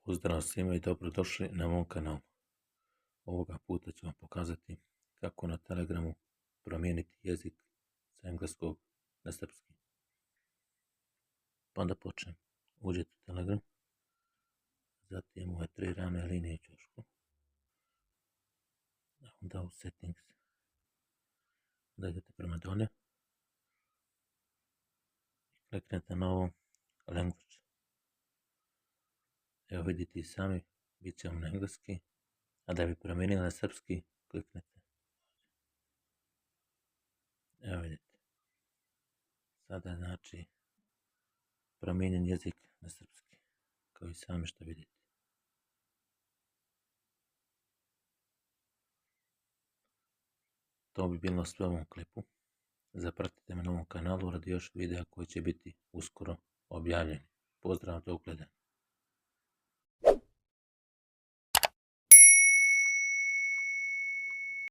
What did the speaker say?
Pozdrav svima i dobrodošli na mom kanalu. Ovoga puta ću vam pokazati kako na Telegramu promijeniti jezik sa engleskog na srpski. Pa da počnem. Uđete u Telegram, zatim ove 3 ravne linije ćošku, onda u settings, da idete prema dolje, kliknete na ovo language. Evo vidite i sami, bit će vam na engleski, a da bi promijenili na srpski, kliknete. Evo vidite. Sada znači promijenjen jezik na srpski, kao i sami što vidite. To bi bilo sve u ovom klipu. Zapratite me na ovom kanalu radi još videa koji će biti uskoro objavljeni. Pozdrav do gledanja.